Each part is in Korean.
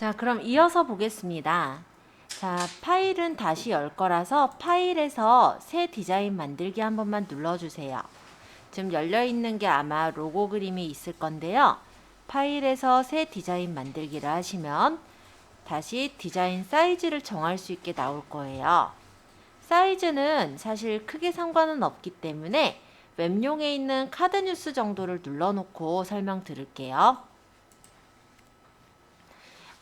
자, 그럼 이어서 보겠습니다. 자, 파일은 다시 열 거라서 파일에서 새 디자인 만들기 한 번만 눌러주세요. 지금 열려있는 게 아마 로고 그림이 있을 건데요. 파일에서 새 디자인 만들기를 하시면 다시 디자인 사이즈를 정할 수 있게 나올 거예요. 사이즈는 사실 크게 상관은 없기 때문에 웹용에 있는 카드 뉴스 정도를 눌러놓고 설명 드릴게요.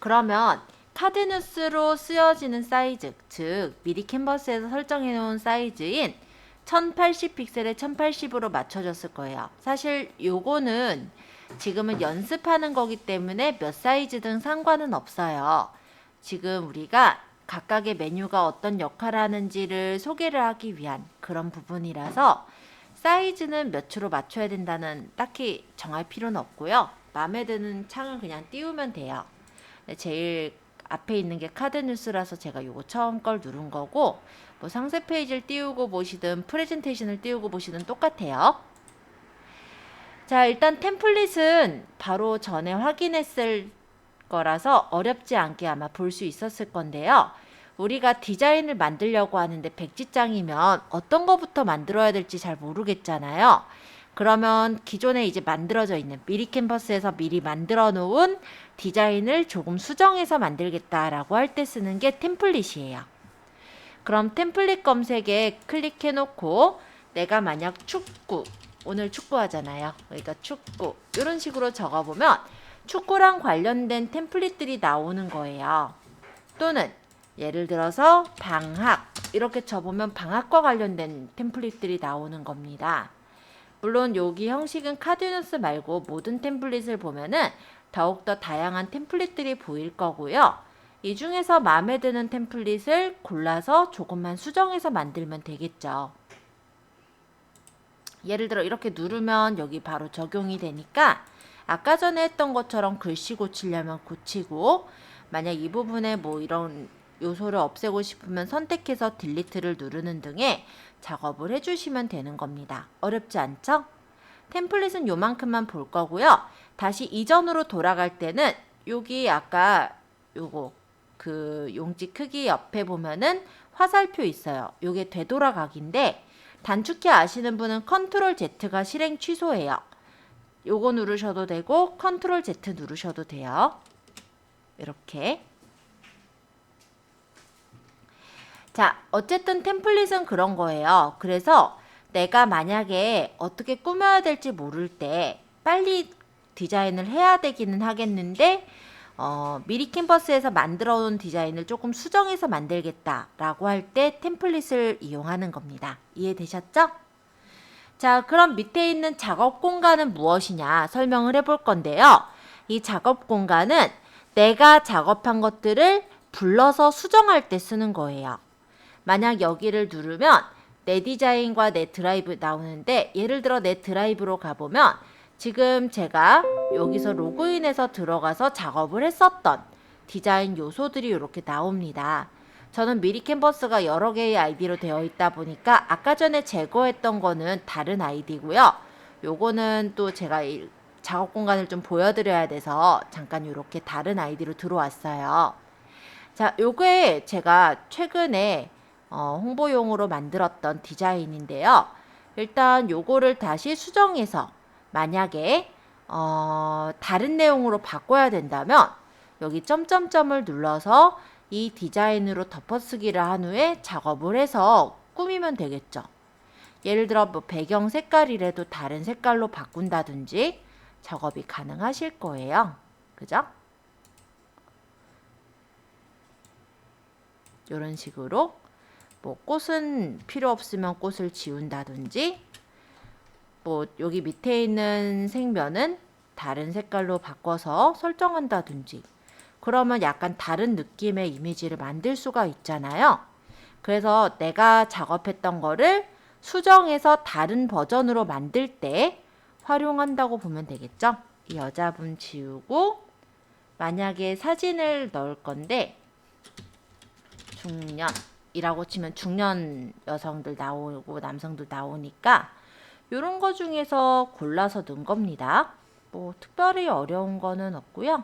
그러면 카드 뉴스로 쓰여지는 사이즈, 즉 미리 캔버스에서 설정해 놓은 사이즈인 1080픽셀에 1080으로 맞춰줬을 거예요. 사실 요거는 지금은 연습하는 거기 때문에 몇 사이즈든 상관은 없어요. 지금 우리가 각각의 메뉴가 어떤 역할을 하는지를 소개를 하기 위한 그런 부분이라서 사이즈는 몇 초로 맞춰야 된다는 딱히 정할 필요는 없고요. 마음에 드는 창을 그냥 띄우면 돼요. 제일 앞에 있는 게 카드 뉴스라서 제가 요거 처음 걸 누른 거고, 뭐 상세 페이지를 띄우고 보시든 프레젠테이션을 띄우고 보시든 똑같아요. 자, 일단 템플릿은 바로 전에 확인했을 거라서 어렵지 않게 아마 볼 수 있었을 건데요. 우리가 디자인을 만들려고 하는데 백지장이면 어떤 거부터 만들어야 될지 잘 모르겠잖아요. 그러면 기존에 이제 만들어져 있는 미리 캔버스에서 미리 만들어 놓은 디자인을 조금 수정해서 만들겠다라고 할 때 쓰는 게 템플릿이에요. 그럼 템플릿 검색에 클릭해 놓고 내가 만약 축구, 오늘 축구 하잖아요. 그러니까 축구 이런 식으로 적어보면 축구랑 관련된 템플릿들이 나오는 거예요. 또는 예를 들어서 방학 이렇게 쳐보면 방학과 관련된 템플릿들이 나오는 겁니다. 물론 여기 형식은 카드뉴스 말고 모든 템플릿을 보면은 더욱더 다양한 템플릿들이 보일 거고요. 이 중에서 마음에 드는 템플릿을 골라서 조금만 수정해서 만들면 되겠죠. 예를 들어 이렇게 누르면 여기 바로 적용이 되니까 아까 전에 했던 것처럼 글씨 고치려면 고치고, 만약 이 부분에 뭐 이런 요소를 없애고 싶으면 선택해서 딜리트를 누르는 등의 작업을 해주시면 되는 겁니다. 어렵지 않죠? 템플릿은 요만큼만 볼 거고요. 다시 이전으로 돌아갈 때는 여기 아까 요거 그 용지 크기 옆에 보면은 화살표 있어요. 요게 되돌아가기인데 단축키 아시는 분은 컨트롤 Z가 실행 취소예요. 요거 누르셔도 되고 컨트롤 Z 누르셔도 돼요. 이렇게. 자, 어쨌든 템플릿은 그런 거예요. 그래서 내가 만약에 어떻게 꾸며야 될지 모를 때 빨리 디자인을 해야 되기는 하겠는데 미리 캔버스에서 만들어 놓은 디자인을 조금 수정해서 만들겠다라고 할 때 템플릿을 이용하는 겁니다. 이해되셨죠? 자, 그럼 밑에 있는 작업 공간은 무엇이냐 설명을 해볼 건데요. 이 작업 공간은 내가 작업한 것들을 불러서 수정할 때 쓰는 거예요. 만약 여기를 누르면 내 디자인과 내 드라이브 나오는데, 예를 들어 내 드라이브로 가보면 지금 제가 여기서 로그인해서 들어가서 작업을 했었던 디자인 요소들이 이렇게 나옵니다. 저는 미리 캔버스가 여러 개의 아이디로 되어 있다 보니까 아까 전에 제거했던 거는 다른 아이디고요. 요거는 또 제가 작업 공간을 좀 보여드려야 돼서 잠깐 이렇게 다른 아이디로 들어왔어요. 자, 요게 제가 최근에 홍보용으로 만들었던 디자인인데요. 일단 요거를 다시 수정해서 만약에 다른 내용으로 바꿔야 된다면 여기 점점점을 눌러서 이 디자인으로 덮어쓰기를 한 후에 작업을 해서 꾸미면 되겠죠. 예를 들어 뭐 배경 색깔이라도 다른 색깔로 바꾼다든지 작업이 가능하실 거예요. 그죠? 이런 식으로 뭐 꽃은 필요 없으면 꽃을 지운다든지, 뭐 여기 밑에 있는 색면은 다른 색깔로 바꿔서 설정한다든지, 그러면 약간 다른 느낌의 이미지를 만들 수가 있잖아요. 그래서 내가 작업했던 거를 수정해서 다른 버전으로 만들 때 활용한다고 보면 되겠죠. 이 여자분 지우고 만약에 사진을 넣을 건데 중년이라고 치면 중년 여성들 나오고 남성들 나오니까 이런 거 중에서 골라서 넣은 겁니다. 뭐 특별히 어려운 거는 없고요.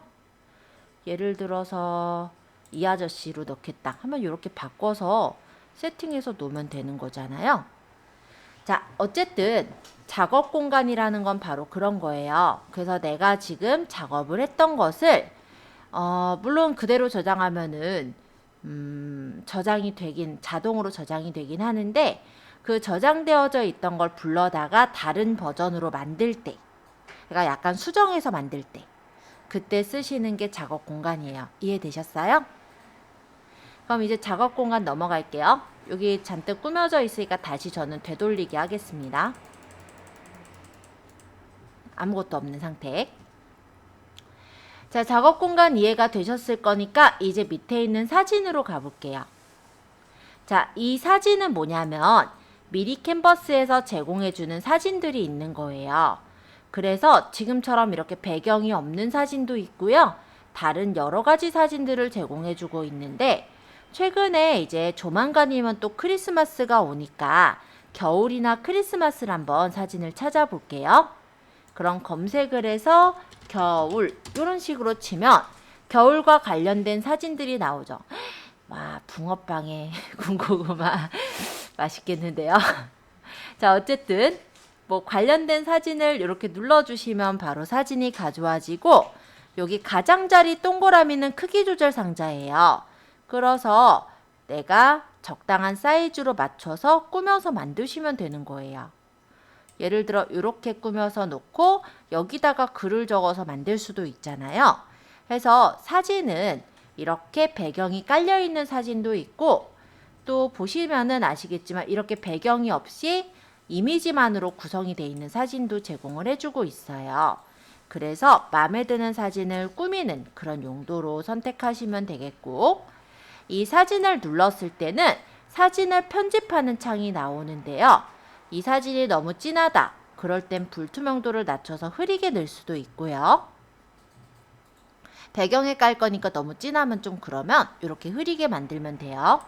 예를 들어서 이 아저씨로 넣겠다 하면 이렇게 바꿔서 세팅해서 놓으면 되는 거잖아요. 자, 어쨌든 작업 공간이라는 건 바로 그런 거예요. 그래서 내가 지금 작업을 했던 것을 물론 그대로 저장하면은 저장이 되긴 자동으로 저장이 되긴 하는데 그 저장되어져 있던 걸 불러다가 다른 버전으로 만들 때, 그러니까 약간 수정해서 만들 때 그때 쓰시는 게 작업 공간이에요. 이해되셨어요? 그럼 이제 작업 공간 넘어갈게요. 여기 잔뜩 꾸며져 있으니까 다시 저는 되돌리기 하겠습니다. 아무것도 없는 상태. 자, 작업 공간 이해가 되셨을 거니까 이제 밑에 있는 사진으로 가볼게요. 자, 이 사진은 뭐냐면 미리 캔버스에서 제공해주는 사진들이 있는 거예요. 그래서 지금처럼 이렇게 배경이 없는 사진도 있고요. 다른 여러 가지 사진들을 제공해주고 있는데 최근에 이제 조만간이면 또 크리스마스가 오니까 겨울이나 크리스마스를 한번 사진을 찾아볼게요. 그럼 검색을 해서 겨울 이런 식으로 치면 겨울과 관련된 사진들이 나오죠. 와, 붕어빵에 군고구마 맛있겠는데요. 자, 어쨌든 뭐 관련된 사진을 이렇게 눌러주시면 바로 사진이 가져와지고 여기 가장자리 동그라미는 크기 조절 상자예요. 그래서 내가 적당한 사이즈로 맞춰서 꾸며서 만드시면 되는 거예요. 예를 들어 이렇게 꾸며서 놓고 여기다가 글을 적어서 만들 수도 있잖아요. 그래서 사진은 이렇게 배경이 깔려있는 사진도 있고 또 보시면은 아시겠지만 이렇게 배경이 없이 이미지만으로 구성이 되어 있는 사진도 제공을 해주고 있어요. 그래서 마음에 드는 사진을 꾸미는 그런 용도로 선택하시면 되겠고 이 사진을 눌렀을 때는 사진을 편집하는 창이 나오는데요. 이 사진이 너무 진하다. 그럴 땐 불투명도를 낮춰서 흐리게 낼 수도 있고요. 배경에 깔 거니까 너무 진하면 좀 그러면 이렇게 흐리게 만들면 돼요.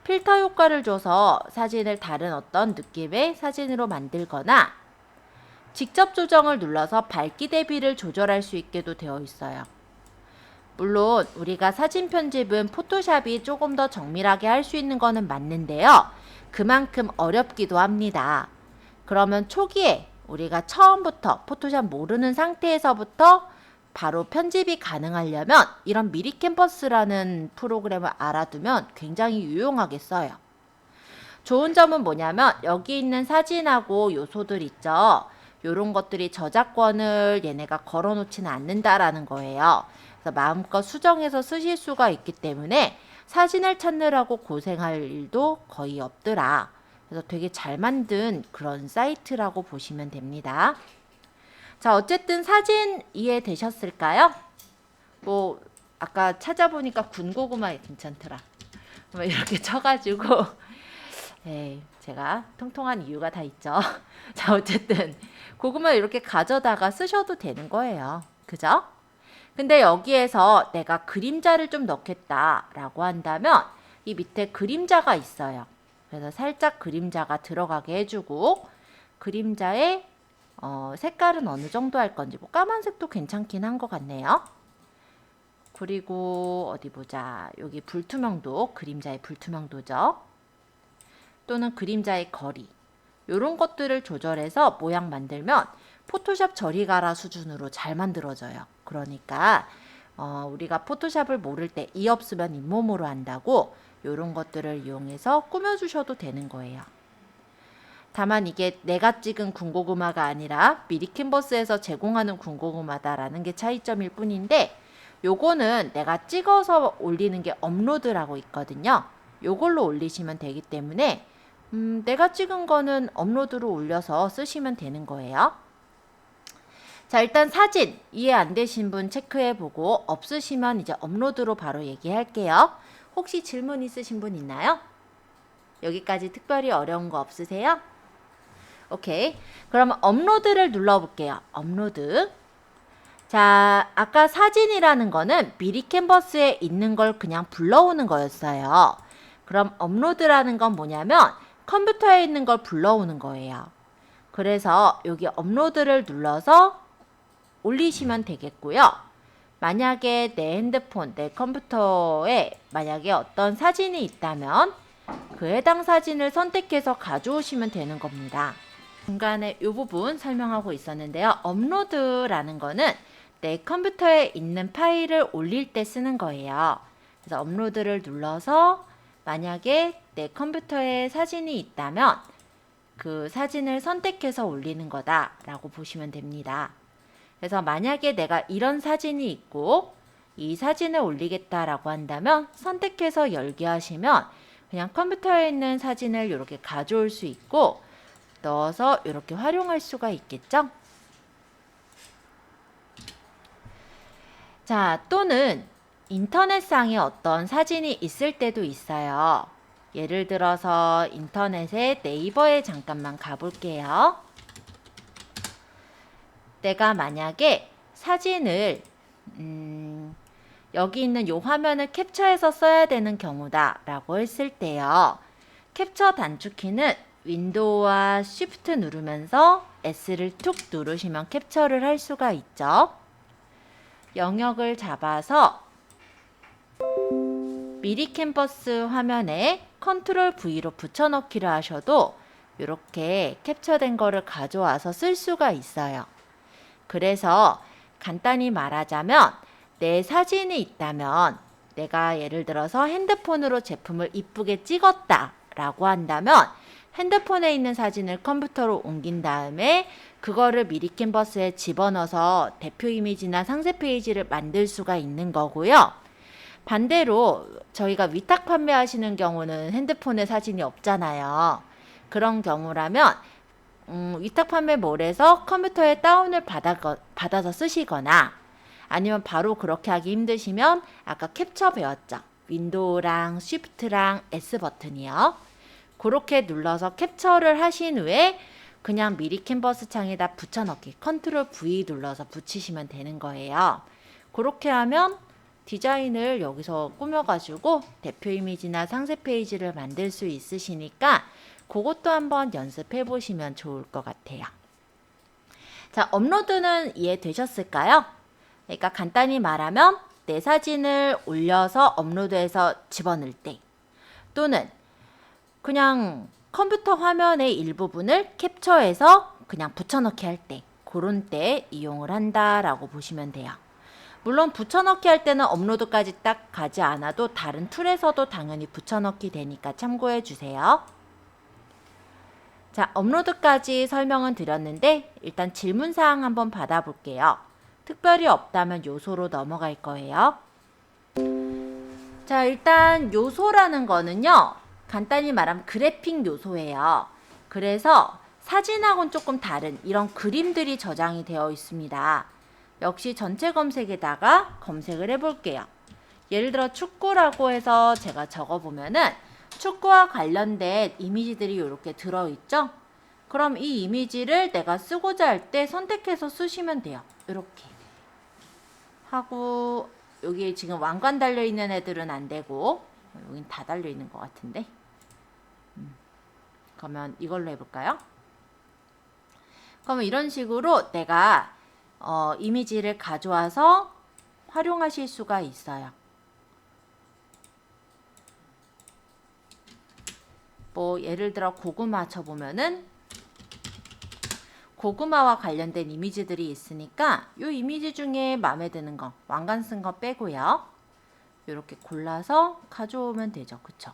필터 효과를 줘서 사진을 다른 어떤 느낌의 사진으로 만들거나 직접 조정을 눌러서 밝기 대비를 조절할 수 있게도 되어 있어요. 물론 우리가 사진 편집은 포토샵이 조금 더 정밀하게 할 수 있는 거는 맞는데요. 그만큼 어렵기도 합니다. 그러면 초기에 우리가 처음부터 포토샵 모르는 상태에서부터 바로 편집이 가능하려면 이런 미리 캔버스라는 프로그램을 알아두면 굉장히 유용하게 써요. 좋은 점은 뭐냐면 여기 있는 사진하고 요소들 있죠. 요런 것들이 저작권을 얘네가 걸어놓지는 않는다라는 거예요. 그래서 마음껏 수정해서 쓰실 수가 있기 때문에 사진을 찾느라고 고생할 일도 거의 없더라. 그래서 되게 잘 만든 그런 사이트라고 보시면 됩니다. 자, 어쨌든 사진 이해되셨을까요? 뭐 아까 찾아보니까 군고구마 괜찮더라. 뭐 이렇게 쳐가지고 제가 통통한 이유가 다 있죠. 자, 어쨌든 고구마 이렇게 가져다가 쓰셔도 되는 거예요. 그죠? 근데 여기에서 내가 그림자를 좀 넣겠다라고 한다면 이 밑에 그림자가 있어요. 그래서 살짝 그림자가 들어가게 해주고 그림자의 색깔은 어느 정도 할 건지 뭐 까만색도 괜찮긴 한 것 같네요. 그리고 어디 보자. 여기 불투명도, 그림자의 불투명도죠. 또는 그림자의 거리. 이런 것들을 조절해서 모양 만들면 포토샵 저리 가라 수준으로 잘 만들어져요. 그러니까 우리가 포토샵을 모를 때 이 없으면 잇몸으로 한다고 이런 것들을 이용해서 꾸며주셔도 되는 거예요. 다만 이게 내가 찍은 군고구마가 아니라 미리 캔버스에서 제공하는 군고구마다라는 게 차이점일 뿐인데 요거는 내가 찍어서 올리는 게 업로드라고 있거든요. 요걸로 올리시면 되기 때문에 내가 찍은 거는 업로드로 올려서 쓰시면 되는 거예요. 자, 일단 사진 이해 안 되신 분 체크해보고 없으시면 이제 업로드로 바로 얘기할게요. 혹시 질문 있으신 분 있나요? 여기까지 특별히 어려운 거 없으세요? 오케이. 그러면 업로드를 눌러볼게요. 업로드. 자, 아까 사진이라는 거는 미리 캔버스에 있는 걸 그냥 불러오는 거였어요. 그럼 업로드라는 건 뭐냐면 컴퓨터에 있는 걸 불러오는 거예요. 그래서 여기 업로드를 눌러서 올리시면 되겠고요. 만약에 내 핸드폰, 내 컴퓨터에 만약에 어떤 사진이 있다면 그 해당 사진을 선택해서 가져오시면 되는 겁니다. 중간에 이 부분 설명하고 있었는데요. 업로드라는 거는 내 컴퓨터에 있는 파일을 올릴 때 쓰는 거예요. 그래서 업로드를 눌러서 만약에 내 컴퓨터에 사진이 있다면 그 사진을 선택해서 올리는 거다라고 보시면 됩니다. 그래서 만약에 내가 이런 사진이 있고 이 사진을 올리겠다라고 한다면 선택해서 열기 하시면 그냥 컴퓨터에 있는 사진을 이렇게 가져올 수 있고 넣어서 이렇게 활용할 수가 있겠죠? 자, 또는 인터넷상에 어떤 사진이 있을 때도 있어요. 예를 들어서 인터넷에 네이버에 잠깐만 가볼게요. 내가 만약에 사진을 여기 있는 이 화면을 캡처해서 써야 되는 경우다 라고 했을 때요. 캡처 단축키는 윈도우와 쉬프트 누르면서 S를 툭 누르시면 캡처를 할 수가 있죠. 영역을 잡아서 미리 캔버스 화면에 컨트롤 V로 붙여넣기를 하셔도 이렇게 캡처된 거를 가져와서 쓸 수가 있어요. 그래서 간단히 말하자면 내 사진이 있다면 내가 예를 들어서 핸드폰으로 제품을 이쁘게 찍었다 라고 한다면 핸드폰에 있는 사진을 컴퓨터로 옮긴 다음에 그거를 미리 캔버스에 집어넣어서 대표 이미지나 상세 페이지를 만들 수가 있는 거고요. 반대로 저희가 위탁 판매하시는 경우는 핸드폰에 사진이 없잖아요. 그런 경우라면 위탁 판매몰에서 컴퓨터에 다운을 받아서 쓰시거나 아니면 바로 그렇게 하기 힘드시면 아까 캡처 배웠죠. 윈도우랑 쉬프트랑 S 버튼이요. 그렇게 눌러서 캡처를 하신 후에 그냥 미리 캔버스 창에다 붙여넣기 컨트롤 V 눌러서 붙이시면 되는 거예요. 그렇게 하면 디자인을 여기서 꾸며가지고 대표 이미지나 상세 페이지를 만들 수 있으시니까 그것도 한번 연습해 보시면 좋을 것 같아요. 자, 업로드는 이해되셨을까요? 그러니까 간단히 말하면 내 사진을 올려서 업로드해서 집어넣을 때 또는 그냥 컴퓨터 화면의 일부분을 캡처해서 그냥 붙여넣기 할 때 그런 때 이용을 한다라고 보시면 돼요. 물론 붙여넣기 할 때는 업로드까지 딱 가지 않아도 다른 툴에서도 당연히 붙여넣기 되니까 참고해 주세요. 자, 업로드까지 설명은 드렸는데 일단 질문사항 한번 받아볼게요. 특별히 없다면 요소로 넘어갈 거예요. 자, 일단 요소라는 거는요. 간단히 말하면 그래픽 요소예요. 그래서 사진하고는 조금 다른 이런 그림들이 저장이 되어 있습니다. 역시 전체 검색에다가 검색을 해볼게요. 예를 들어 축구라고 해서 제가 적어보면은 축구와 관련된 이미지들이 이렇게 들어있죠? 그럼 이 이미지를 내가 쓰고자 할 때 선택해서 쓰시면 돼요. 이렇게 하고 여기 지금 왕관 달려있는 애들은 안 되고 여긴 다 달려있는 것 같은데 그러면 이걸로 해볼까요? 그러면 이런 식으로 내가 이미지를 가져와서 활용하실 수가 있어요. 뭐 예를 들어 고구마 쳐보면은 고구마와 관련된 이미지들이 있으니까 이 이미지 중에 마음에 드는 거 왕관 쓴 거 빼고요. 이렇게 골라서 가져오면 되죠. 그쵸?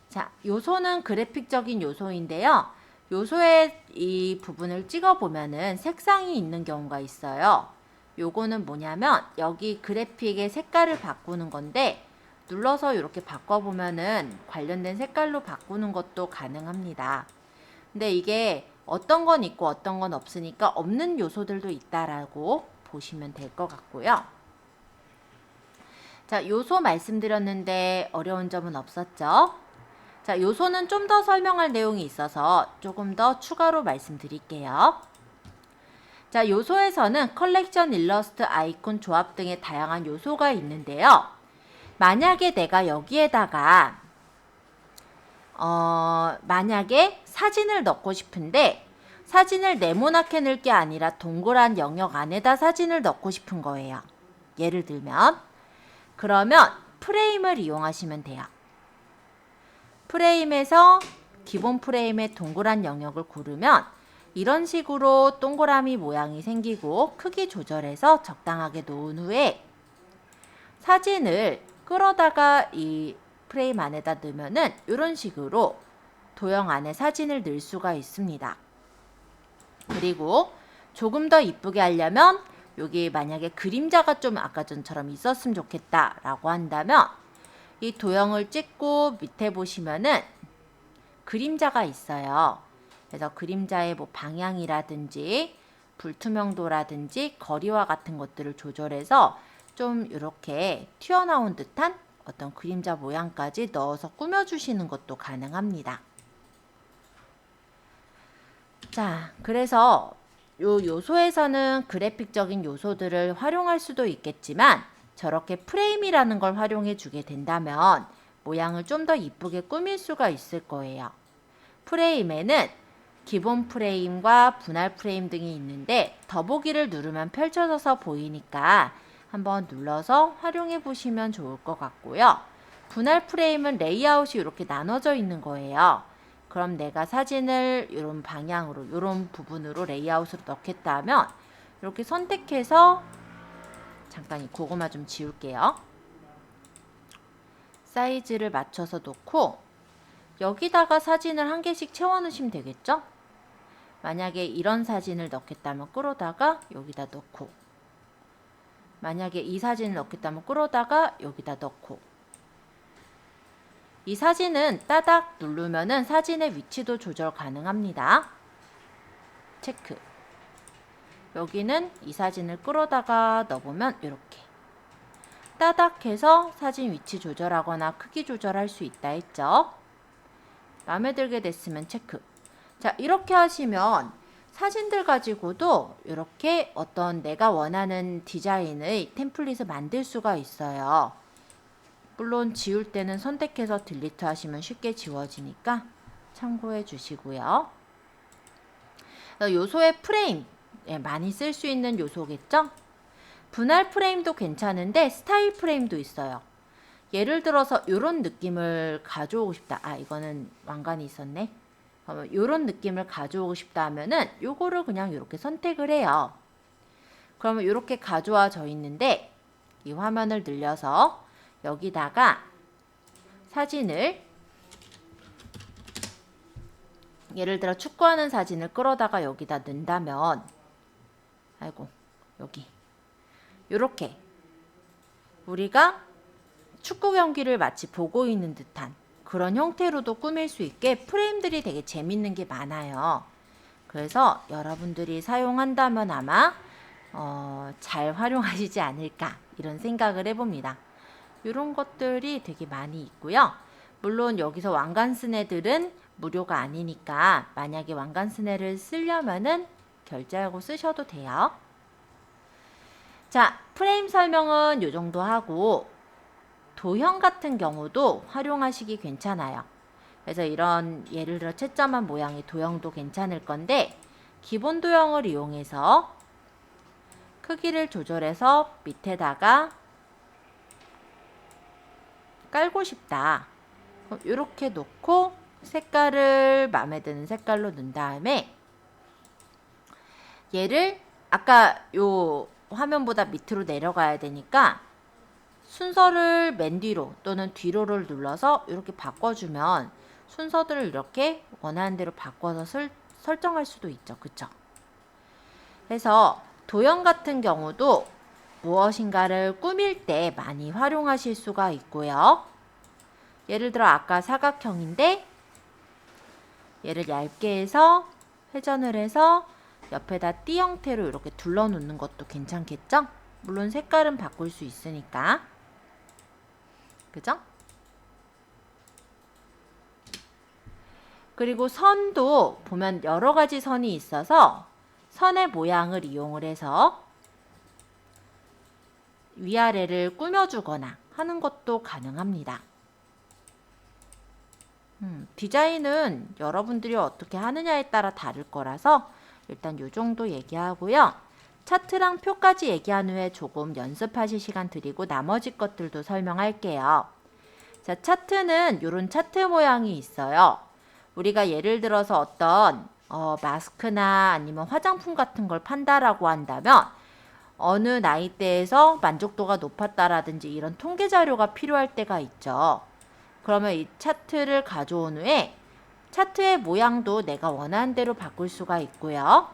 자, 요소는 그래픽적인 요소인데요. 요소의 이 부분을 찍어보면은 색상이 있는 경우가 있어요. 요거는 뭐냐면 여기 그래픽의 색깔을 바꾸는 건데 눌러서 이렇게 바꿔보면은 관련된 색깔로 바꾸는 것도 가능합니다. 근데 이게 어떤 건 있고 어떤 건 없으니까 없는 요소들도 있다라고 보시면 될 것 같고요. 자, 요소 말씀드렸는데 어려운 점은 없었죠? 자, 요소는 좀 더 설명할 내용이 있어서 조금 더 추가로 말씀드릴게요. 자, 요소에서는 컬렉션, 일러스트, 아이콘, 조합 등의 다양한 요소가 있는데요. 만약에 내가 여기에다가 만약에 사진을 넣고 싶은데 사진을 네모나게 넣을 게 아니라 동그란 영역 안에다 사진을 넣고 싶은 거예요. 예를 들면 그러면 프레임을 이용하시면 돼요. 프레임에서 기본 프레임의 동그란 영역을 고르면 이런 식으로 동그라미 모양이 생기고 크기 조절해서 적당하게 놓은 후에 사진을 끌어다가 이 프레임 안에다 넣으면은 이런 식으로 도형 안에 사진을 넣을 수가 있습니다. 그리고 조금 더 이쁘게 하려면 여기 만약에 그림자가 좀 아까 전처럼 있었으면 좋겠다 라고 한다면 이 도형을 찍고 밑에 보시면은 그림자가 있어요. 그래서 그림자의 뭐 방향이라든지 불투명도라든지 거리와 같은 것들을 조절해서 좀 이렇게 튀어나온 듯한 어떤 그림자 모양까지 넣어서 꾸며주시는 것도 가능합니다. 자, 그래서 요 요소에서는 그래픽적인 요소들을 활용할 수도 있겠지만 저렇게 프레임이라는 걸 활용해 주게 된다면 모양을 좀 더 이쁘게 꾸밀 수가 있을 거예요. 프레임에는 기본 프레임과 분할 프레임 등이 있는데 더보기를 누르면 펼쳐져서 보이니까 한번 눌러서 활용해 보시면 좋을 것 같고요. 분할 프레임은 레이아웃이 이렇게 나눠져 있는 거예요. 그럼 내가 사진을 이런 방향으로, 이런 부분으로 레이아웃으로 넣겠다 하면 이렇게 선택해서 잠깐 이 고구마 좀 지울게요. 사이즈를 맞춰서 놓고 여기다가 사진을 한 개씩 채워 넣으시면 되겠죠? 만약에 이런 사진을 넣겠다면 끌어다가 여기다 넣고 만약에 이 사진을 넣겠다면 끌어다가 여기다 넣고 이 사진은 따닥 누르면은 사진의 위치도 조절 가능합니다. 체크. 여기는 이 사진을 끌어다가 넣어보면 이렇게 따닥 해서 사진 위치 조절하거나 크기 조절할 수 있다 했죠. 마음에 들게 됐으면 체크. 자, 이렇게 하시면 사진들 가지고도 이렇게 어떤 내가 원하는 디자인의 템플릿을 만들 수가 있어요. 물론 지울 때는 선택해서 딜리트 하시면 쉽게 지워지니까 참고해 주시고요. 요소의 프레임, 많이 쓸 수 있는 요소겠죠? 분할 프레임도 괜찮은데 스타일 프레임도 있어요. 예를 들어서 이런 느낌을 가져오고 싶다. 아, 이거는 왕관이 있었네. 이런 느낌을 가져오고 싶다 하면은 요거를 그냥 이렇게 선택을 해요. 그러면 이렇게 가져와져 있는데 이 화면을 늘려서 여기다가 사진을 예를 들어 축구하는 사진을 끌어다가 여기다 넣는다면 아이고 여기 요렇게 우리가 축구 경기를 마치 보고 있는 듯한 그런 형태로도 꾸밀 수 있게 프레임들이 되게 재밌는 게 많아요. 그래서 여러분들이 사용한다면 아마 잘 활용하시지 않을까 이런 생각을 해봅니다. 이런 것들이 되게 많이 있고요. 물론 여기서 왕관 쓴 애들은 무료가 아니니까 만약에 왕관 쓴 애를 쓰려면은 결제하고 쓰셔도 돼요. 자, 프레임 설명은 이 정도 하고 도형 같은 경우도 활용하시기 괜찮아요. 그래서 이런 예를 들어 채점한 모양의 도형도 괜찮을 건데 기본 도형을 이용해서 크기를 조절해서 밑에다가 깔고 싶다. 이렇게 놓고 색깔을 마음에 드는 색깔로 넣은 다음에 얘를 아까 요 화면보다 밑으로 내려가야 되니까 순서를 맨 뒤로 또는 뒤로를 눌러서 이렇게 바꿔주면 순서들을 이렇게 원하는 대로 바꿔서 설정할 수도 있죠. 그쵸? 그래서 도형 같은 경우도 무엇인가를 꾸밀 때 많이 활용하실 수가 있고요. 예를 들어 아까 사각형인데 얘를 얇게 해서 회전을 해서 옆에다 띠 형태로 이렇게 둘러 놓는 것도 괜찮겠죠? 물론 색깔은 바꿀 수 있으니까. 그죠? 그리고 선도 보면 여러 가지 선이 있어서 선의 모양을 이용을 해서 위아래를 꾸며주거나 하는 것도 가능합니다. 디자인은 여러분들이 어떻게 하느냐에 따라 다를 거라서 일단 요 정도 얘기하고요. 차트랑 표까지 얘기한 후에 조금 연습하실 시간 드리고 나머지 것들도 설명할게요. 자, 차트는 이런 차트 모양이 있어요. 우리가 예를 들어서 어떤 마스크나 아니면 화장품 같은 걸 판다라고 한다면 어느 나이대에서 만족도가 높았다라든지 이런 통계 자료가 필요할 때가 있죠. 그러면 이 차트를 가져온 후에 차트의 모양도 내가 원하는 대로 바꿀 수가 있고요.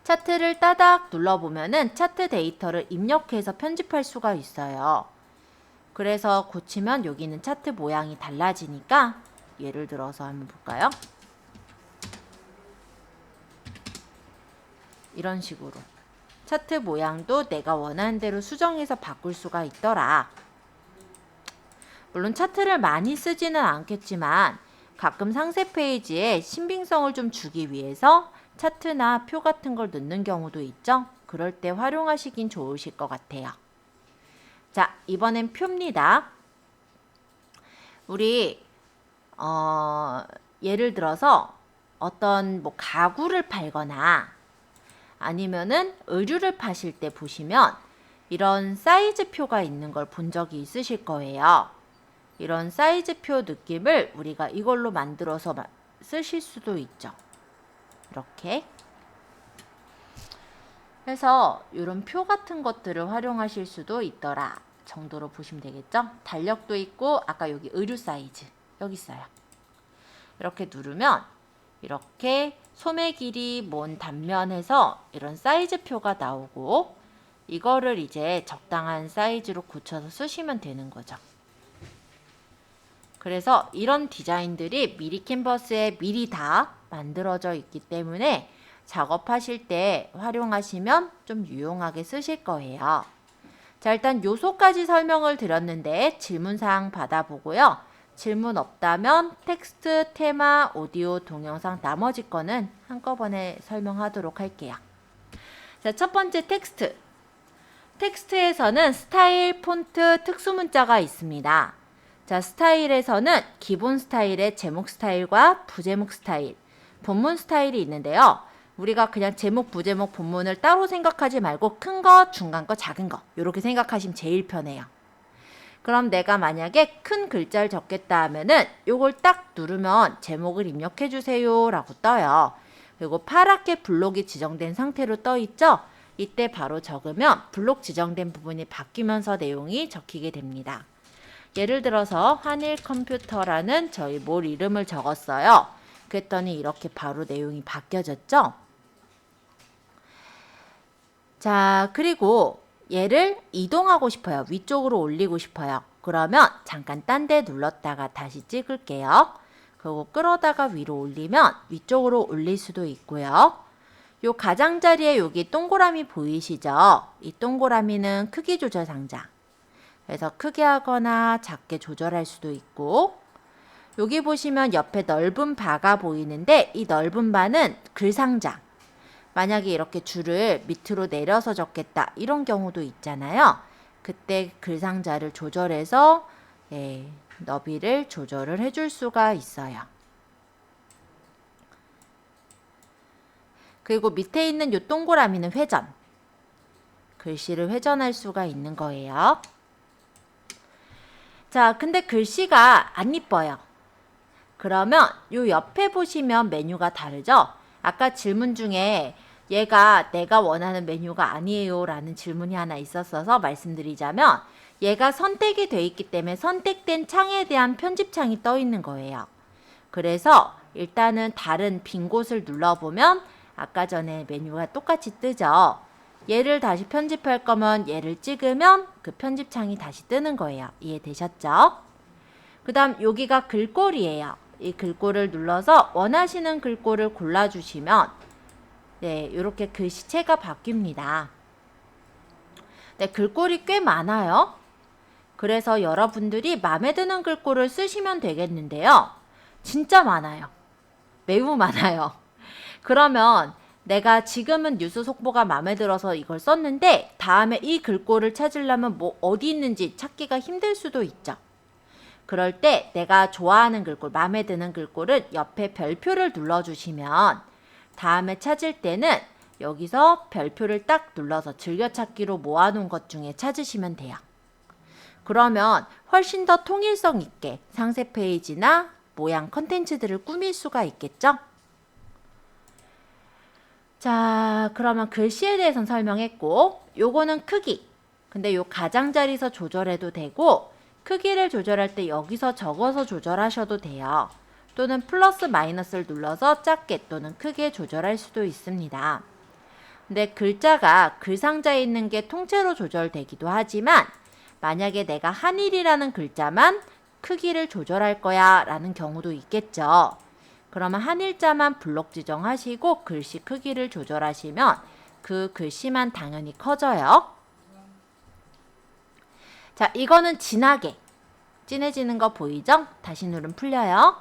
차트를 따닥 눌러보면은 차트 데이터를 입력해서 편집할 수가 있어요. 그래서 고치면 여기는 차트 모양이 달라지니까 예를 들어서 한번 볼까요? 이런 식으로 차트 모양도 내가 원하는 대로 수정해서 바꿀 수가 있더라. 물론 차트를 많이 쓰지는 않겠지만 가끔 상세 페이지에 신빙성을 좀 주기 위해서 차트나 표 같은 걸 넣는 경우도 있죠. 그럴 때 활용하시긴 좋으실 것 같아요. 자, 이번엔 표입니다. 우리 예를 들어서 어떤 뭐 가구를 팔거나 아니면은 의류를 파실 때 보시면 이런 사이즈 표가 있는 걸 본 적이 있으실 거예요. 이런 사이즈 표 느낌을 우리가 이걸로 만들어서 쓰실 수도 있죠. 이렇게 해서 이런 표 같은 것들을 활용하실 수도 있더라 정도로 보시면 되겠죠. 달력도 있고 아까 여기 의류 사이즈 여기 있어요. 이렇게 누르면 이렇게 소매 길이 뭔 단면에서 이런 사이즈 표가 나오고 이거를 이제 적당한 사이즈로 고쳐서 쓰시면 되는 거죠. 그래서 이런 디자인들이 미리 캔버스에 미리 다 만들어져 있기 때문에 작업하실 때 활용하시면 좀 유용하게 쓰실 거예요. 자, 일단 요소까지 설명을 드렸는데 질문사항 받아보고요. 질문 없다면 텍스트, 테마, 오디오, 동영상 나머지 거는 한꺼번에 설명하도록 할게요. 자, 첫 번째 텍스트. 텍스트에서는 스타일, 폰트, 특수문자가 있습니다. 자, 스타일에서는 기본 스타일의 제목 스타일과 부제목 스타일, 본문 스타일이 있는데요. 우리가 그냥 제목, 부제목, 본문을 따로 생각하지 말고 큰 거, 중간 거, 작은 거 이렇게 생각하시면 제일 편해요. 그럼 내가 만약에 큰 글자를 적겠다 하면은 요걸 딱 누르면 제목을 입력해 주세요 라고 떠요. 그리고 파랗게 블록이 지정된 상태로 떠 있죠. 이때 바로 적으면 블록 지정된 부분이 바뀌면서 내용이 적히게 됩니다. 예를 들어서 한일컴퓨터라는 저희 몰 이름을 적었어요. 그랬더니 이렇게 바로 내용이 바뀌어졌죠. 자, 그리고 얘를 이동하고 싶어요. 위쪽으로 올리고 싶어요. 그러면 잠깐 딴 데 눌렀다가 다시 찍을게요. 그리고 끌어다가 위로 올리면 위쪽으로 올릴 수도 있고요. 요 가장자리에 여기 동그라미 보이시죠? 이 동그라미는 크기 조절 상자. 그래서 크게 하거나 작게 조절할 수도 있고, 여기 보시면 옆에 넓은 바가 보이는데 이 넓은 바는 글 상자. 만약에 이렇게 줄을 밑으로 내려서 적겠다 이런 경우도 있잖아요. 그때 글 상자를 조절해서 너비를 조절을 해줄 수가 있어요. 그리고 밑에 있는 이 동그라미는 회전. 글씨를 회전할 수가 있는 거예요. 자, 근데 글씨가 안 이뻐요. 그러면 요 옆에 보시면 메뉴가 다르죠? 아까 질문 중에 얘가 내가 원하는 메뉴가 아니에요 라는 질문이 하나 있었어서 말씀드리자면 얘가 선택이 돼 있기 때문에 선택된 창에 대한 편집창이 떠 있는 거예요. 그래서 일단은 다른 빈 곳을 눌러보면 아까 전에 메뉴가 똑같이 뜨죠. 얘를 다시 편집할 거면 얘를 찍으면 그 편집창이 다시 뜨는 거예요. 이해되셨죠? 그 다음 여기가 글꼴이에요. 이 글꼴을 눌러서 원하시는 글꼴을 골라주시면 이렇게 글씨체가 바뀝니다. 네, 글꼴이 꽤 많아요. 그래서 여러분들이 마음에 드는 글꼴을 쓰시면 되겠는데요. 진짜 많아요. 매우 많아요. 그러면 내가 지금은 뉴스 속보가 마음에 들어서 이걸 썼는데 다음에 이 글꼴을 찾으려면 뭐 어디 있는지 찾기가 힘들 수도 있죠. 그럴 때 내가 좋아하는 글꼴, 마음에 드는 글꼴은 옆에 별표를 눌러주시면 다음에 찾을 때는 여기서 별표를 딱 눌러서 즐겨찾기로 모아놓은 것 중에 찾으시면 돼요. 그러면 훨씬 더 통일성 있게 상세 페이지나 모양 컨텐츠들을 꾸밀 수가 있겠죠? 자, 그러면 글씨에 대해서는 설명했고, 요거는 크기. 근데 요 가장자리에서 조절해도 되고, 크기를 조절할 때 여기서 적어서 조절하셔도 돼요. 또는 플러스 마이너스를 눌러서 작게 또는 크게 조절할 수도 있습니다. 근데 글자가 글상자에 있는 게 통째로 조절되기도 하지만, 만약에 내가 한일이라는 글자만 크기를 조절할 거야 라는 경우도 있겠죠. 그러면 한일자만 블록 지정하시고 글씨 크기를 조절하시면 그 글씨만 당연히 커져요. 자, 이거는 진하게 진해지는 거 보이죠? 다시 누르면 풀려요.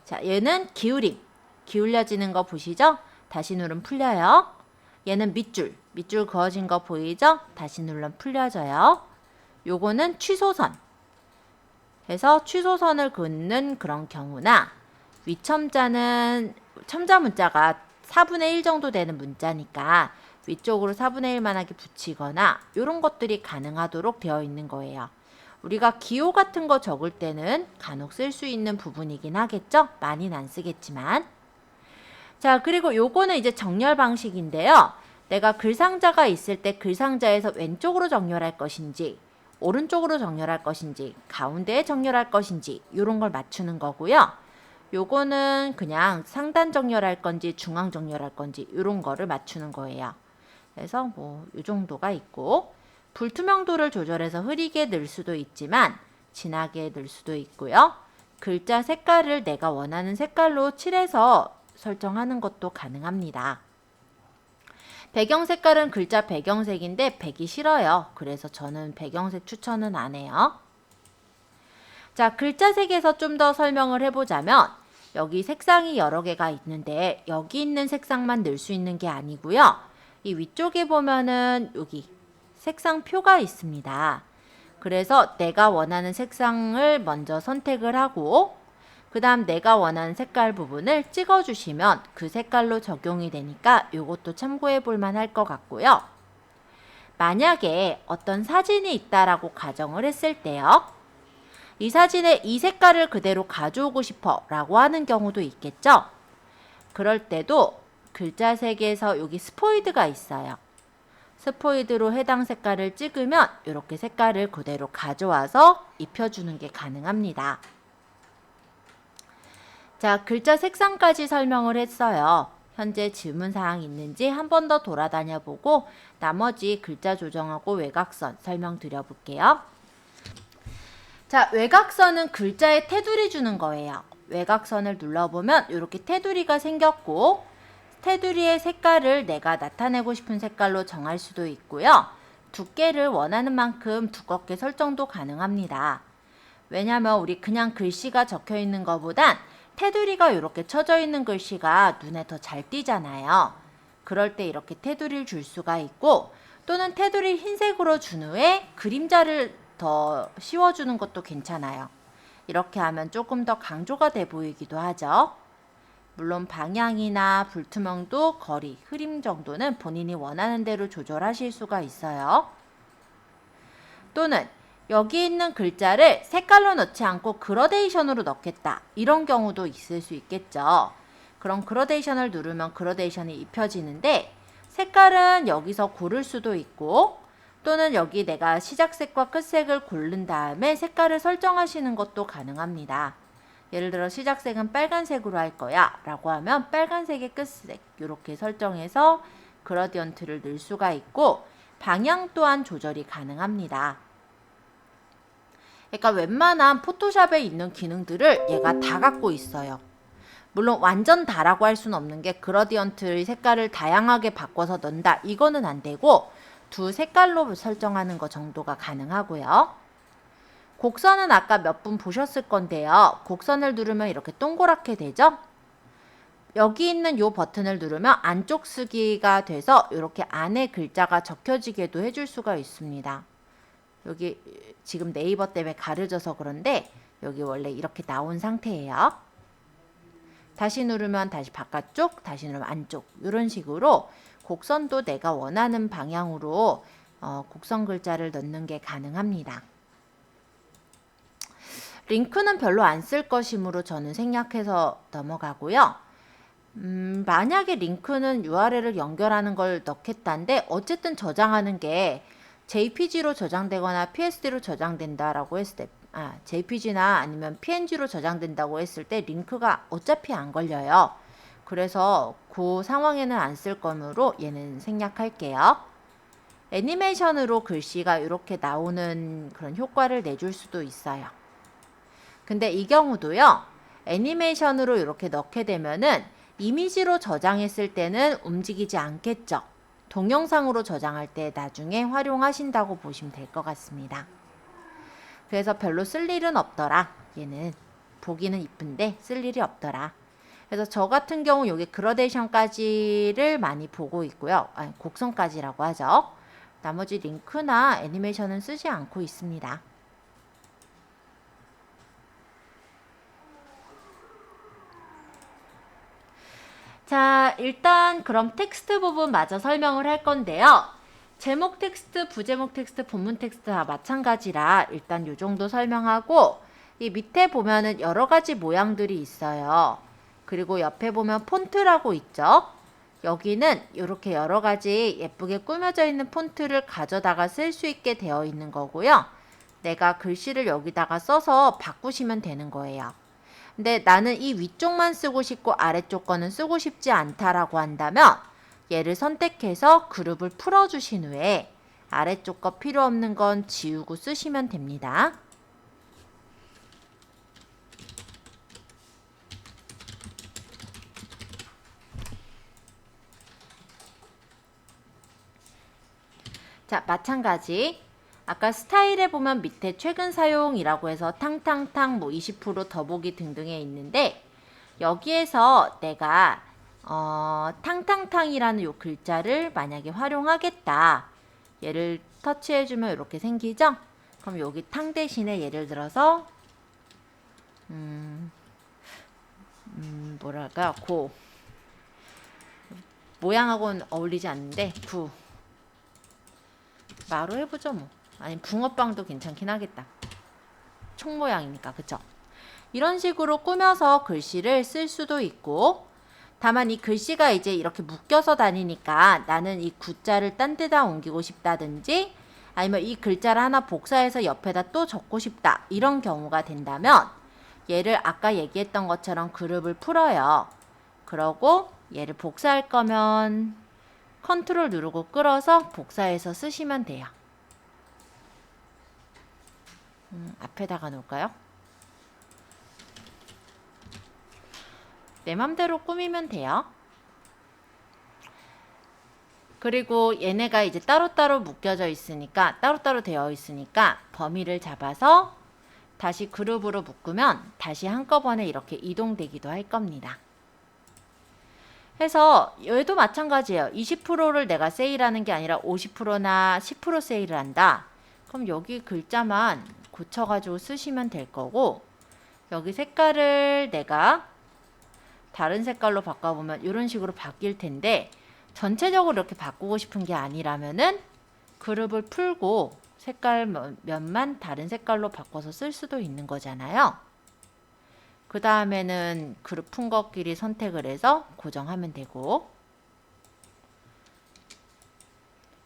자, 얘는 기울임, 기울여지는 거 보시죠? 다시 누르면 풀려요. 얘는 밑줄 그어진 거 보이죠? 다시 누르면 풀려져요. 요거는 취소선 해서 취소선을 긋는 그런 경우나 위첨자는 첨자 문자가 4분의 1 정도 되는 문자니까 위쪽으로 4분의 1만하게 붙이거나 이런 것들이 가능하도록 되어 있는 거예요. 우리가 기호 같은 거 적을 때는 간혹 쓸 수 있는 부분이긴 하겠죠? 많이는 안 쓰겠지만. 자, 그리고 요거는 이제 정렬 방식인데요. 내가 글상자가 있을 때 글상자에서 왼쪽으로 정렬할 것인지 오른쪽으로 정렬할 것인지 가운데에 정렬할 것인지 이런 걸 맞추는 거고요. 요거는 그냥 상단 정렬할 건지 중앙 정렬할 건지 이런 거를 맞추는 거예요. 그래서 뭐 이 정도가 있고 불투명도를 조절해서 흐리게 넣을 수도 있지만 진하게 넣을 수도 있고요. 글자 색깔을 내가 원하는 색깔로 칠해서 설정하는 것도 가능합니다. 배경 색깔은 글자 배경색인데 백이 싫어요. 그래서 저는 배경색 추천은 안 해요. 자, 글자색에서 좀 더 설명을 해보자면 여기 색상이 여러 개가 있는데 여기 있는 색상만 넣을 수 있는 게 아니고요. 이 위쪽에 보면은 여기 색상표가 있습니다. 그래서 내가 원하는 색상을 먼저 선택을 하고 그 다음 내가 원하는 색깔 부분을 찍어주시면 그 색깔로 적용이 되니까 이것도 참고해 볼 만할 것 같고요. 만약에 어떤 사진이 있다라고 가정을 했을 때요. 이 사진에 이 색깔을 그대로 가져오고 싶어 라고 하는 경우도 있겠죠. 그럴 때도 글자색에서 여기 스포이드가 있어요. 스포이드로 해당 색깔을 찍으면 이렇게 색깔을 그대로 가져와서 입혀주는 게 가능합니다. 자, 글자 색상까지 설명을 했어요. 현재 질문사항 있는지 한 번 더 돌아다녀 보고 나머지 글자 조정하고 외곽선 설명드려 볼게요. 자, 외곽선은 글자에 테두리 주는 거예요. 외곽선을 눌러보면 이렇게 테두리가 생겼고 테두리의 색깔을 내가 나타내고 싶은 색깔로 정할 수도 있고요. 두께를 원하는 만큼 두껍게 설정도 가능합니다. 왜냐하면 우리 그냥 글씨가 적혀 있는 것보단 테두리가 이렇게 쳐져 있는 글씨가 눈에 더 잘 띄잖아요. 그럴 때 이렇게 테두리를 줄 수가 있고 또는 테두리를 흰색으로 준 후에 그림자를 더 씌워주는 것도 괜찮아요. 이렇게 하면 조금 더 강조가 돼 보이기도 하죠. 물론 방향이나 불투명도, 거리, 흐림 정도는 본인이 원하는 대로 조절하실 수가 있어요. 또는 여기 있는 글자를 색깔로 넣지 않고 그라데이션으로 넣겠다. 이런 경우도 있을 수 있겠죠. 그럼 그라데이션을 누르면 그라데이션이 입혀지는데 색깔은 여기서 고를 수도 있고 또는 여기 내가 시작색과 끝색을 고른 다음에 색깔을 설정하시는 것도 가능합니다. 예를 들어 시작색은 빨간색으로 할 거야 라고 하면 빨간색의 끝색 이렇게 설정해서 그라디언트를 넣을 수가 있고 방향 또한 조절이 가능합니다. 그러니까 웬만한 포토샵에 있는 기능들을 얘가 다 갖고 있어요. 물론 완전 다라고 할 수는 없는 게 그라디언트의 색깔을 다양하게 바꿔서 넣는다 이거는 안 되고 두 색깔로 설정하는 거 정도가 가능하고요. 곡선은 아까 몇 분 보셨을 건데요. 곡선을 누르면 이렇게 동그랗게 되죠? 여기 있는 이 버튼을 누르면 안쪽 쓰기가 돼서 이렇게 안에 글자가 적혀지게도 해줄 수가 있습니다. 여기 지금 네이버 때문에 가려져서 그런데 여기 원래 이렇게 나온 상태예요. 다시 누르면 다시 바깥쪽, 다시 누르면 안쪽. 이런 식으로 곡선도 내가 원하는 방향으로 곡선 글자를 넣는 게 가능합니다. 링크는 별로 안 쓸 것이므로 저는 생략해서 넘어가고요. 만약에 링크는 URL을 연결하는 걸 넣겠다는데 어쨌든 저장하는 게 JPG로 저장되거나 PSD로 저장된다라고 했을 때 JPG나 아니면 PNG로 저장된다고 했을 때 링크가 어차피 안 걸려요. 그래서 그 상황에는 안 쓸 거므로 얘는 생략할게요. 애니메이션으로 글씨가 이렇게 나오는 그런 효과를 내줄 수도 있어요. 근데 이 경우도요. 애니메이션으로 이렇게 넣게 되면은 이미지로 저장했을 때는 움직이지 않겠죠. 동영상으로 저장할 때 나중에 활용하신다고 보시면 될 것 같습니다. 그래서 별로 쓸 일은 없더라. 얘는 보기는 이쁜데 쓸 일이 없더라. 그래서 저 같은 경우 여기 그라데이션까지를 많이 보고 있고요. 곡선까지라고 하죠. 나머지 링크나 애니메이션은 쓰지 않고 있습니다. 자, 일단 그럼 텍스트 부분 마저 설명을 할 건데요. 제목 텍스트, 부제목 텍스트, 본문 텍스트 다 마찬가지라 일단 요 정도 설명하고 이 밑에 보면은 여러 가지 모양들이 있어요. 그리고 옆에 보면 폰트라고 있죠. 여기는 이렇게 여러 가지 예쁘게 꾸며져 있는 폰트를 가져다가 쓸 수 있게 되어 있는 거고요. 내가 글씨를 여기다가 써서 바꾸시면 되는 거예요. 근데 나는 이 위쪽만 쓰고 싶고 아래쪽 거는 쓰고 싶지 않다라고 한다면 얘를 선택해서 그룹을 풀어주신 후에 아래쪽 거 필요 없는 건 지우고 쓰시면 됩니다. 자, 마찬가지. 아까 스타일에 보면 밑에 최근 사용이라고 해서 탕탕탕 뭐 20% 더보기 등등에 있는데 여기에서 내가 탕탕탕이라는 요 글자를 만약에 활용하겠다. 얘를 터치해주면 이렇게 생기죠? 그럼 여기 탕 대신에 예를 들어서 뭐랄까 고 모양하고는 어울리지 않는데 구 마로 해보죠 뭐. 아니 붕어빵도 괜찮긴 하겠다. 총 모양이니까 그쵸? 이런 식으로 꾸며서 글씨를 쓸 수도 있고 다만 이 글씨가 이제 이렇게 묶여서 다니니까 나는 이 구자를 딴 데다 옮기고 싶다든지 아니면 이 글자를 하나 복사해서 옆에다 또 적고 싶다 이런 경우가 된다면 얘를 아까 얘기했던 것처럼 그룹을 풀어요. 그러고 얘를 복사할 거면 컨트롤 누르고 끌어서 복사해서 쓰시면 돼요. 앞에다가 놓을까요? 내 맘대로 꾸미면 돼요. 그리고 얘네가 이제 따로따로 묶여져 있으니까 따로따로 되어 있으니까 범위를 잡아서 다시 그룹으로 묶으면 다시 한꺼번에 이렇게 이동되기도 할 겁니다. 해서 얘도 마찬가지예요. 20%를 내가 세일하는 게 아니라 50%나 10% 세일을 한다. 그럼 여기 글자만 고쳐가지고 쓰시면 될 거고 여기 색깔을 내가 다른 색깔로 바꿔보면 이런 식으로 바뀔 텐데 전체적으로 이렇게 바꾸고 싶은 게 아니라면은 그룹을 풀고 색깔 면만 다른 색깔로 바꿔서 쓸 수도 있는 거잖아요. 그 다음에는 그룹 푼 것끼리 선택을 해서 고정하면 되고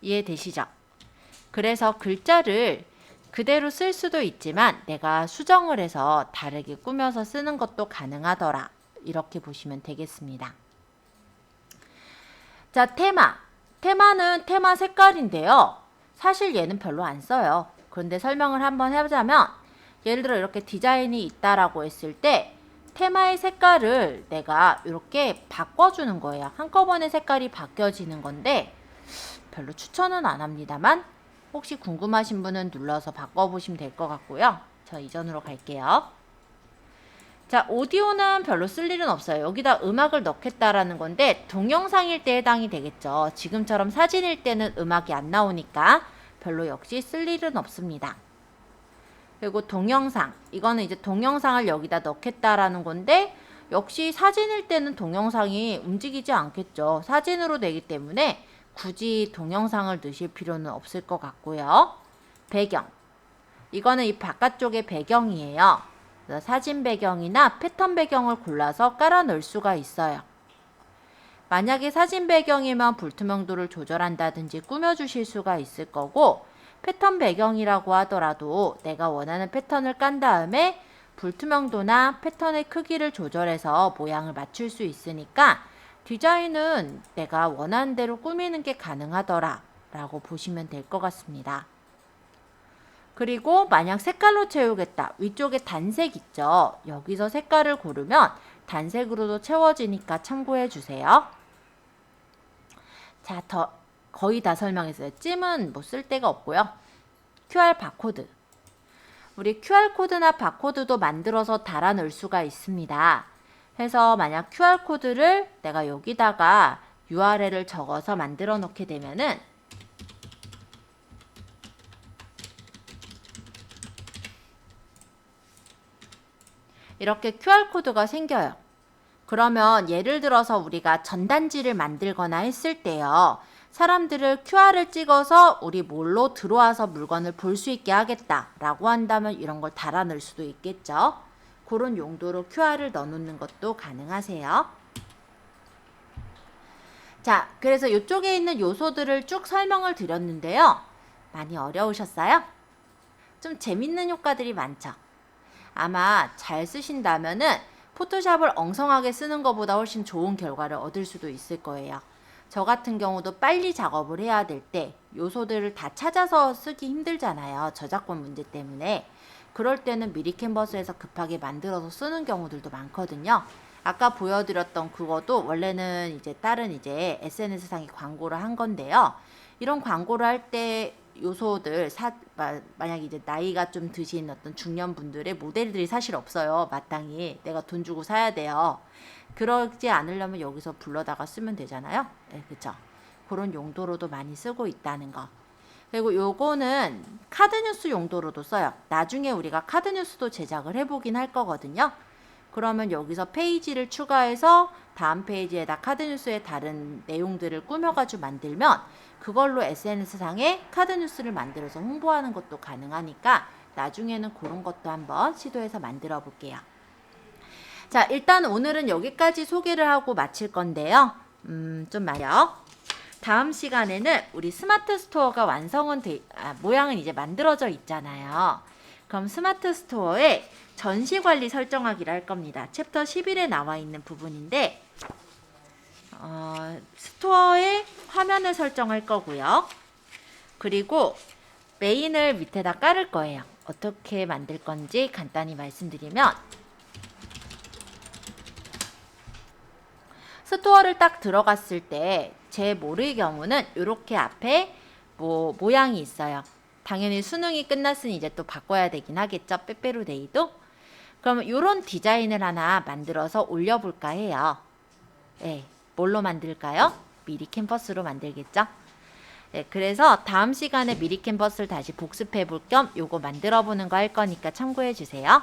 이해되시죠? 그래서 글자를 그대로 쓸 수도 있지만 내가 수정을 해서 다르게 꾸며서 쓰는 것도 가능하더라. 이렇게 보시면 되겠습니다. 자, 테마. 테마는 테마 색깔인데요. 사실 얘는 별로 안 써요. 그런데 설명을 한번 해보자면 예를 들어 이렇게 디자인이 있다라고 했을 때 테마의 색깔을 내가 이렇게 바꿔주는 거예요. 한꺼번에 색깔이 바뀌어지는 건데 별로 추천은 안 합니다만 혹시 궁금하신 분은 눌러서 바꿔보시면 될 것 같고요. 저 이전으로 갈게요. 자, 오디오는 별로 쓸 일은 없어요. 여기다 음악을 넣겠다라는 건데 동영상일 때 해당이 되겠죠. 지금처럼 사진일 때는 음악이 안 나오니까 별로 역시 쓸 일은 없습니다. 그리고 동영상, 이거는 이제 동영상을 여기다 넣겠다라는 건데 역시 사진일 때는 동영상이 움직이지 않겠죠. 사진으로 되기 때문에 굳이 동영상을 넣으실 필요는 없을 것 같고요. 배경. 이거는 이 바깥쪽의 배경이에요. 사진 배경이나 패턴 배경을 골라서 깔아 넣을 수가 있어요. 만약에 사진 배경이면 불투명도를 조절한다든지 꾸며주실 수가 있을 거고, 패턴 배경이라고 하더라도 내가 원하는 패턴을 깐 다음에 불투명도나 패턴의 크기를 조절해서 모양을 맞출 수 있으니까 디자인은 내가 원하는 대로 꾸미는 게 가능하더라 라고 보시면 될 것 같습니다. 그리고 만약 색깔로 채우겠다. 위쪽에 단색 있죠. 여기서 색깔을 고르면 단색으로도 채워지니까 참고해 주세요. 자, 거의 다 설명했어요. 찜은 뭐 쓸 데가 없고요. QR 바코드. 우리 QR코드나 바코드도 만들어서 달아 넣을 수가 있습니다. 해서 만약 QR코드를 내가 여기다가 URL을 적어서 만들어 놓게 되면은 이렇게 QR코드가 생겨요. 그러면 예를 들어서 우리가 전단지를 만들거나 했을 때요. 사람들을 QR을 찍어서 우리 몰로 들어와서 물건을 볼 수 있게 하겠다라고 한다면 이런 걸 달아 넣을 수도 있겠죠. 그런 용도로 QR을 넣어놓는 것도 가능하세요. 자, 그래서 이쪽에 있는 요소들을 쭉 설명을 드렸는데요. 많이 어려우셨어요? 좀 재밌는 효과들이 많죠. 아마 잘 쓰신다면은 포토샵을 엉성하게 쓰는 것보다 훨씬 좋은 결과를 얻을 수도 있을 거예요. 저 같은 경우도 빨리 작업을 해야 될 때 요소들을 다 찾아서 쓰기 힘들잖아요. 저작권 문제 때문에. 그럴 때는 미리 캔버스에서 급하게 만들어서 쓰는 경우들도 많거든요. 아까 보여드렸던 그것도 원래는 이제 다른 이제 SNS상에 광고를 한 건데요. 이런 광고를 할 때 요소들 만약에 이제 나이가 좀 드신 어떤 중년분들의 모델들이 사실 없어요. 마땅히 내가 돈 주고 사야 돼요. 그러지 않으려면 여기서 불러다가 쓰면 되잖아요. 네, 그쵸? 그런 용도로도 많이 쓰고 있다는 거. 그리고 요거는 카드뉴스 용도로도 써요. 나중에 우리가 카드뉴스도 제작을 해보긴 할 거거든요. 그러면 여기서 페이지를 추가해서 다음 페이지에다 카드뉴스의 다른 내용들을 꾸며가지고 만들면 그걸로 SNS상에 카드뉴스를 만들어서 홍보하는 것도 가능하니까 나중에는 그런 것도 한번 시도해서 만들어 볼게요. 자, 일단 오늘은 여기까지 소개를 하고 마칠 건데요. 좀 말이요. 다음 시간에는 우리 스마트 스토어가 완성은 모양은 이제 만들어져 있잖아요. 그럼 스마트 스토어에 전시 관리 설정하기를 할 겁니다. 챕터 11에 나와 있는 부분인데 스토어에 화면을 설정할 거고요. 그리고 메인을 밑에다 깔을 거예요. 어떻게 만들 건지 간단히 말씀드리면 스토어를 딱 들어갔을 때 제 모르의 경우는 이렇게 앞에 모양이 있어요. 당연히 수능이 끝났으니 이제 또 바꿔야 되긴 하겠죠. 빼빼로데이도. 그러면 이런 디자인을 하나 만들어서 올려볼까 해요. 네, 뭘로 만들까요? 미리 캔버스로 만들겠죠. 네, 그래서 다음 시간에 미리 캔버스를 다시 복습해 볼 겸 요거 만들어 보는 거 할 거니까 참고해 주세요.